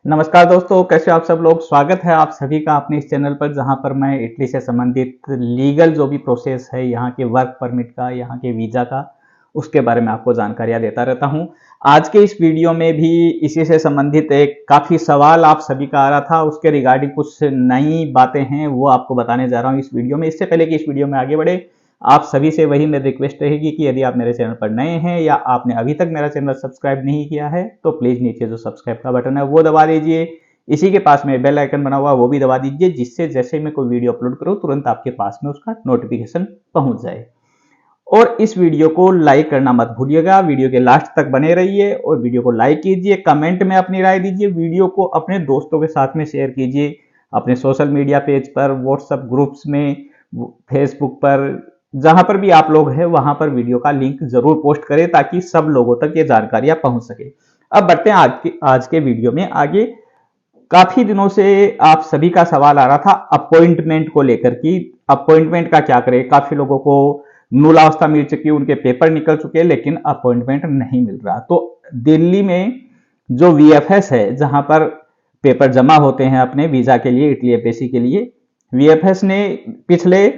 नमस्कार दोस्तों, कैसे हो आप सब लोग। स्वागत है आप सभी का अपने इस चैनल पर, जहां पर मैं इटली से संबंधित लीगल जो भी प्रोसेस है, यहाँ के वर्क परमिट का, यहाँ के वीजा का, उसके बारे में आपको जानकारियां देता रहता हूं। आज के इस वीडियो में भी इसी से संबंधित एक काफी सवाल आप सभी का आ रहा था, उसके रिगार्डिंग कुछ नई बातें हैं वो आपको बताने जा रहा हूँ इस वीडियो में। इससे पहले कि इस वीडियो में आगे बढ़े, आप सभी से वही मेरी रिक्वेस्ट रहेगी कि यदि आप मेरे चैनल पर नए हैं या आपने अभी तक मेरा चैनल सब्सक्राइब नहीं किया है तो प्लीज नीचे जो सब्सक्राइब का बटन है वो दबा दीजिए। इसी के पास में बेल आइकन बना हुआ वो भी दबा दीजिए, जिससे जैसे मैं कोई वीडियो अपलोड करूं तुरंत आपके पास में उसका नोटिफिकेशन पहुंच जाए। और इस वीडियो को लाइक करना मत भूलिएगा, वीडियो के लास्ट तक बने रहिए और वीडियो को लाइक कीजिए, कमेंट में अपनी राय दीजिए, वीडियो को अपने दोस्तों के साथ में शेयर कीजिए, अपने सोशल मीडिया पेज पर, व्हाट्सएप ग्रुप्स में, फेसबुक पर, जहां पर भी आप लोग हैं वहां पर वीडियो का लिंक जरूर पोस्ट करें ताकि सब लोगों तक ये जानकारियां पहुंच सके। अब बढ़ते हैं आज के वीडियो में आगे। काफी दिनों से आप सभी का सवाल आ रहा था अपॉइंटमेंट को लेकर कि अपॉइंटमेंट का क्या करें। काफी लोगों को मूलावस्था मिल चुकी, उनके पेपर निकल चुके, लेकिन अपॉइंटमेंट नहीं मिल रहा। तो दिल्ली में जो वीएफएस है, जहां पर पेपर जमा होते हैं अपने वीजा के लिए, इटली एम्बेसी के लिए, वीएफएस ने पिछले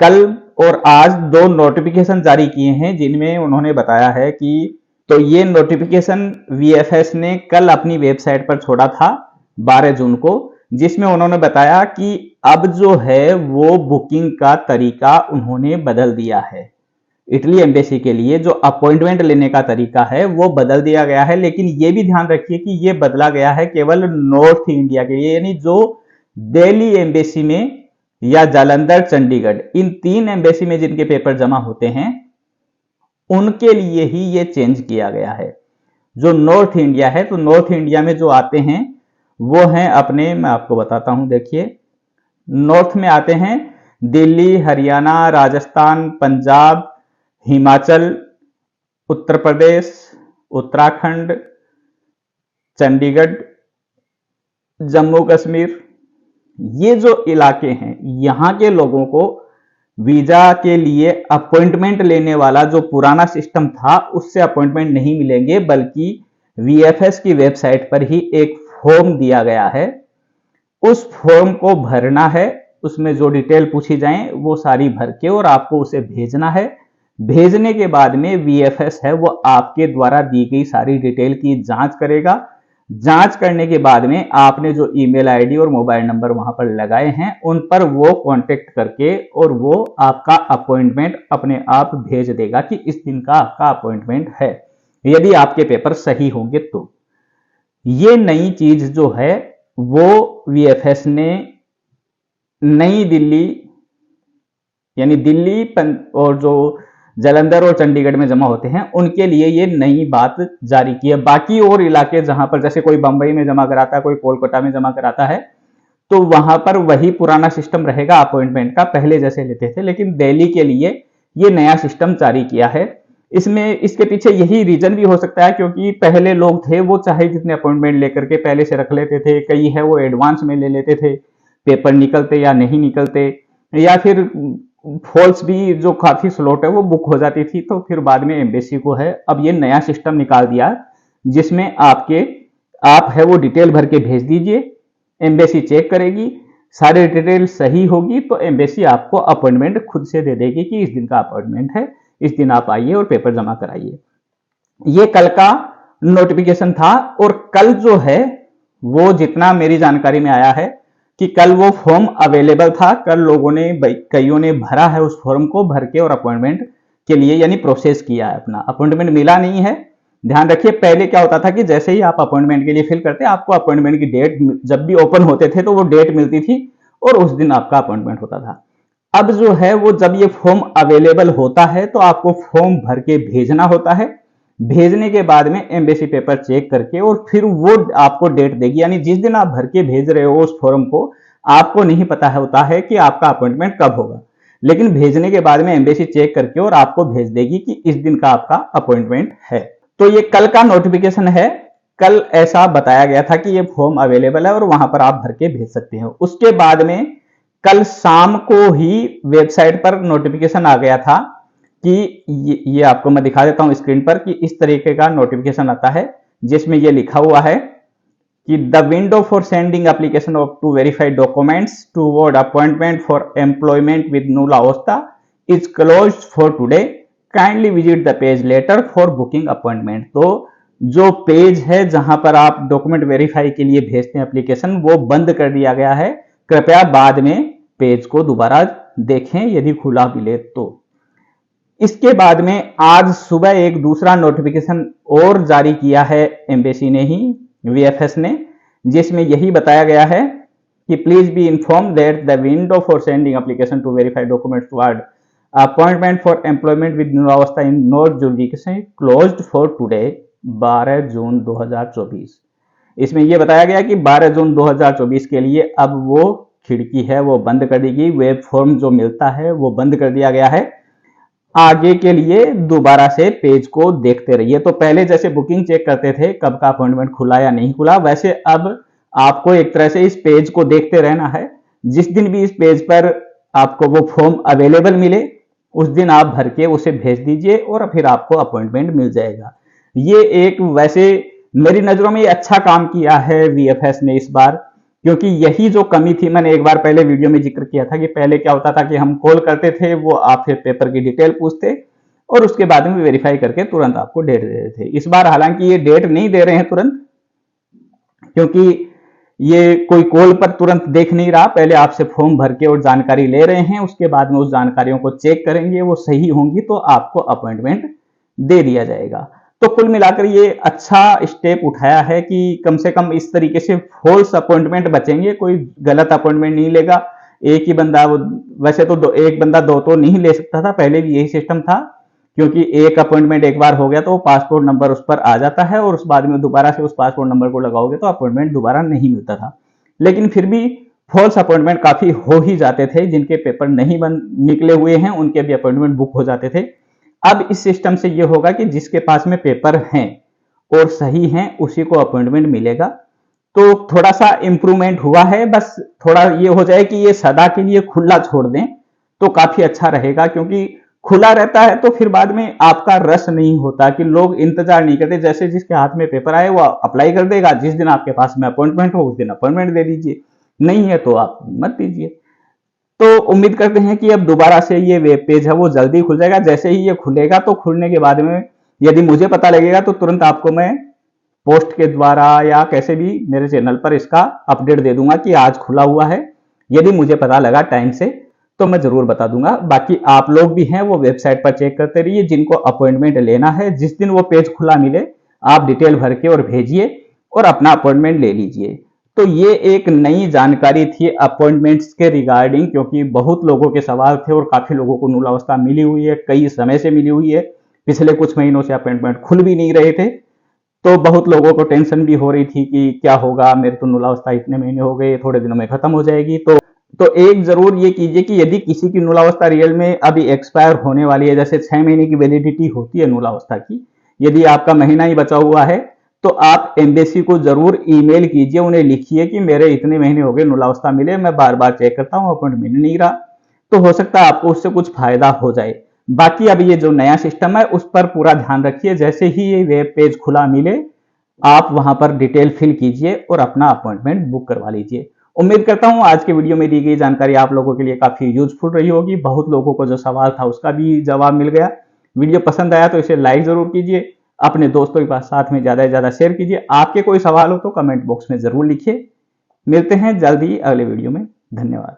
कल और आज दो नोटिफिकेशन जारी किए हैं, जिनमें उन्होंने बताया है कि तो ये नोटिफिकेशन वीएफएस ने कल अपनी वेबसाइट पर छोड़ा था 12 जून को, जिसमें उन्होंने बताया कि अब जो है वो बुकिंग का तरीका उन्होंने बदल दिया है। इटली एम्बेसी के लिए जो अपॉइंटमेंट लेने का तरीका है वो बदल दिया गया है, लेकिन ये भी ध्यान रखिए कि ये बदला गया है केवल नॉर्थ इंडिया के लिए, यानी जो दिल्ली एम्बेसी में या जालंधर, चंडीगढ़, इन 3 एम्बेसी में जिनके पेपर जमा होते हैं उनके लिए ही ये चेंज किया गया है। जो नॉर्थ इंडिया है, तो नॉर्थ इंडिया में जो आते हैं वो हैं अपने, मैं आपको बताता हूं, देखिए नॉर्थ में आते हैं दिल्ली, हरियाणा, राजस्थान, पंजाब, हिमाचल, उत्तर प्रदेश, उत्तराखंड, चंडीगढ़, जम्मू कश्मीर। ये जो इलाके हैं, यहां के लोगों को वीजा के लिए अपॉइंटमेंट लेने वाला जो पुराना सिस्टम था उससे अपॉइंटमेंट नहीं मिलेंगे, बल्कि वीएफएस की वेबसाइट पर ही एक फॉर्म दिया गया है। उस फॉर्म को भरना है, उसमें जो डिटेल पूछी जाए वो सारी भर के और आपको उसे भेजना है। भेजने के बाद में वीएफएस है वो आपके द्वारा दी गई सारी डिटेल की जांच करेगा। जांच करने के बाद में आपने जो ईमेल आईडी और मोबाइल नंबर वहां पर लगाए हैं उन पर वो कांटेक्ट करके और वो आपका अपॉइंटमेंट अपने आप भेज देगा कि इस दिन का आपका अपॉइंटमेंट है, यदि आपके पेपर सही होंगे तो। ये नई चीज जो है वो वीएफएस ने नई दिल्ली, यानी दिल्ली और जो जालंधर और चंडीगढ़ में जमा होते हैं उनके लिए ये नई बात जारी की है। बाकी और इलाके जहां पर, जैसे कोई बंबई में जमा कराता है, कोई कोलकाता में जमा कराता है, तो वहां पर वही पुराना सिस्टम रहेगा अपॉइंटमेंट का, पहले जैसे लेते थे। लेकिन दिल्ली के लिए ये नया सिस्टम जारी किया है। इसमें इसके पीछे यही रीजन भी हो सकता है क्योंकि पहले लोग थे वो चाहे जितने अपॉइंटमेंट लेकर के पहले से रख लेते थे, कई है वो एडवांस में ले लेते थे, पेपर निकलते या नहीं निकलते, या फिर फॉल्स भी जो काफी स्लॉट है वो बुक हो जाती थी, तो फिर बाद में एम्बेसी को है अब ये नया सिस्टम निकाल दिया जिसमें आप है वो डिटेल भर के भेज दीजिए, एम्बेसी चेक करेगी, सारी डिटेल सही होगी तो एम्बेसी आपको अपॉइंटमेंट खुद से दे देगी कि इस दिन का अपॉइंटमेंट है, इस दिन आप आइए और पेपर जमा कराइए। ये कल का नोटिफिकेशन था और कल जो है वो जितना मेरी जानकारी में आया है कि कल वो फॉर्म अवेलेबल था। कल लोगों ने, कईयों ने भरा है उस फॉर्म को, भर के और अपॉइंटमेंट के लिए यानी प्रोसेस किया है अपना। अपॉइंटमेंट मिला नहीं है, ध्यान रखिए। पहले क्या होता था कि जैसे ही आप अपॉइंटमेंट के लिए फिल करते आपको अपॉइंटमेंट की डेट जब भी ओपन होते थे तो वो डेट मिलती थी और उस दिन आपका अपॉइंटमेंट होता था। अब जो है वो जब ये फॉर्म अवेलेबल होता है तो आपको फॉर्म भर के भेजना होता है। भेजने के बाद में एम्बेसी पेपर चेक करके और फिर वो आपको डेट देगी, यानी जिस दिन आप भर के भेज रहे हो उस फॉर्म को, आपको नहीं पता होता है कि आपका अपॉइंटमेंट कब होगा, लेकिन भेजने के बाद में एम्बेसी चेक करके और आपको भेज देगी कि इस दिन का आपका अपॉइंटमेंट है। तो ये कल का नोटिफिकेशन है। कल ऐसा बताया गया था कि ये फॉर्म अवेलेबल है और वहां पर आप भर के भेज सकते हो। उसके बाद में कल शाम को ही वेबसाइट पर नोटिफिकेशन आ गया था कि ये आपको मैं दिखा देता हूं स्क्रीन पर कि इस तरीके का नोटिफिकेशन आता है जिसमें ये लिखा हुआ है कि the window for sending application of two verified documents toward appointment for employment with नुला अवस्था is closed for today, kindly visit the page later for booking appointment. तो जो पेज है जहां पर आप डॉक्यूमेंट वेरीफाई के लिए भेजते हैं एप्लीकेशन, वो बंद कर दिया गया है। कृपया बाद में पेज को दोबारा देखें यदि खुला मिले तो। इसके बाद में आज सुबह एक दूसरा नोटिफिकेशन और जारी किया है एम्बेसी ने ही, वीएफएस ने, जिसमें यही बताया गया है कि please be inform that the window for sending application to verify documents toward appointment for employment with new अवस्था in north jurisdiction closed for today 12 June 2024। इसमें यह बताया गया कि 12 जून 2024 के लिए अब वो खिड़की है वो बंद कर दी गई, वेब फॉर्म जो मिलता है वो बंद कर दिया गया है। आगे के लिए दोबारा से पेज को देखते रहिए। तो पहले जैसे बुकिंग चेक करते थे कब का अपॉइंटमेंट खुला या नहीं खुला, वैसे अब आपको एक तरह से इस पेज को देखते रहना है। जिस दिन भी इस पेज पर आपको वो फॉर्म अवेलेबल मिले उस दिन आप भर के उसे भेज दीजिए और फिर आपको अपॉइंटमेंट मिल जाएगा। ये एक वैसे मेरी नजरों में ये अच्छा काम किया है वीएफएस ने इस बार, क्योंकि यही जो कमी थी, मैंने एक बार पहले वीडियो में जिक्र किया था कि पहले क्या होता था कि हम कॉल करते थे, वो आपसे पेपर की डिटेल पूछते और उसके बाद में वेरीफाई करके तुरंत आपको डेट दे रहे थे। इस बार हालांकि ये डेट नहीं दे रहे हैं तुरंत, क्योंकि ये कोई कॉल पर तुरंत देख नहीं रहा, पहले आपसे फॉर्म भर के और जानकारी ले रहे हैं, उसके बाद में उस जानकारियों को चेक करेंगे, वो सही होंगी तो आपको अपॉइंटमेंट दे दिया जाएगा। तो कुल मिलाकर ये अच्छा स्टेप उठाया है कि कम से कम इस तरीके से फॉल्स अपॉइंटमेंट बचेंगे, कोई गलत अपॉइंटमेंट नहीं लेगा। एक ही बंदा, वैसे तो एक बंदा दो तो नहीं ले सकता था, पहले भी यही सिस्टम था, क्योंकि एक अपॉइंटमेंट एक बार हो गया तो पासपोर्ट नंबर उस पर आ जाता है और उस बाद में दोबारा से उस पासपोर्ट नंबर को लगाओगे तो अपॉइंटमेंट दोबारा नहीं मिलता था। लेकिन फिर भी फॉल्स अपॉइंटमेंट काफी हो ही जाते थे, जिनके पेपर नहीं निकले हुए हैं उनके भी अपॉइंटमेंट बुक हो जाते थे। अब इस सिस्टम से ये होगा कि जिसके पास में पेपर हैं और सही हैं उसी को अपॉइंटमेंट मिलेगा। तो थोड़ा सा इंप्रूवमेंट हुआ है, बस थोड़ा ये हो जाए कि ये सदा के लिए खुला छोड़ दें तो काफी अच्छा रहेगा, क्योंकि खुला रहता है तो फिर बाद में आपका रस नहीं होता कि लोग इंतजार नहीं करते, जैसे जिसके हाथ में पेपर आए वो अप्लाई कर देगा, जिस दिन आपके पास में अपॉइंटमेंट हो उस दिन अपॉइंटमेंट दे दीजिए, नहीं है तो आप मत दीजिए। तो उम्मीद करते हैं कि अब दोबारा से ये वेब पेज है वो जल्दी खुल जाएगा। जैसे ही ये खुलेगा तो खुलने के बाद में यदि मुझे पता लगेगा तो तुरंत आपको मैं पोस्ट के द्वारा या कैसे भी मेरे चैनल पर इसका अपडेट दे दूंगा कि आज खुला हुआ है। यदि मुझे पता लगा टाइम से तो मैं जरूर बता दूंगा। बाकी आप लोग भी हैं वो वेबसाइट पर चेक करते रहिए, जिनको अपॉइंटमेंट लेना है जिस दिन वो पेज खुला मिले आप डिटेल भर के और भेजिए और अपना अपॉइंटमेंट ले लीजिए। तो ये एक नई जानकारी थी अपॉइंटमेंट्स के रिगार्डिंग, क्योंकि बहुत लोगों के सवाल थे और काफी लोगों को नुलावस्था मिली हुई है, कई समय से मिली हुई है, पिछले कुछ महीनों से अपॉइंटमेंट खुल भी नहीं रहे थे। तो बहुत लोगों को टेंशन भी हो रही थी कि क्या होगा, मेरे तो नुलावस्था इतने महीने हो गए, थोड़े दिनों में खत्म हो जाएगी। तो एक जरूर ये कीजिए कि यदि किसी की नुलावस्था रियल में अभी एक्सपायर होने वाली है, जैसे 6 महीने की वैलिडिटी होती है नुलावस्था की, यदि आपका महीना ही बचा हुआ है तो आप एम्बेसी को जरूर ईमेल कीजिए, उन्हें लिखिए कि मेरे इतने महीने हो गए नुलावस्था मिले, मैं बार बार चेक करता हूं अपॉइंटमेंट मिल नहीं रहा। तो हो सकता है आपको उससे कुछ फायदा हो जाए। बाकी अब ये जो नया सिस्टम है उस पर पूरा ध्यान रखिए, जैसे ही ये वेब पेज खुला मिले आप वहां पर डिटेल फिल कीजिए और अपना अपॉइंटमेंट बुक करवा लीजिए। उम्मीद करता हूं आज की वीडियो में दी गई जानकारी आप लोगों के लिए काफी यूजफुल रही होगी। बहुत लोगों को जो सवाल था उसका भी जवाब मिल गया। वीडियो पसंद आया तो इसे लाइक जरूर कीजिए, अपने दोस्तों के पास साथ में ज्यादा से ज्यादा शेयर कीजिए। आपके कोई सवाल हो तो कमेंट बॉक्स में जरूर लिखिए। मिलते हैं जल्दी अगले वीडियो में। धन्यवाद।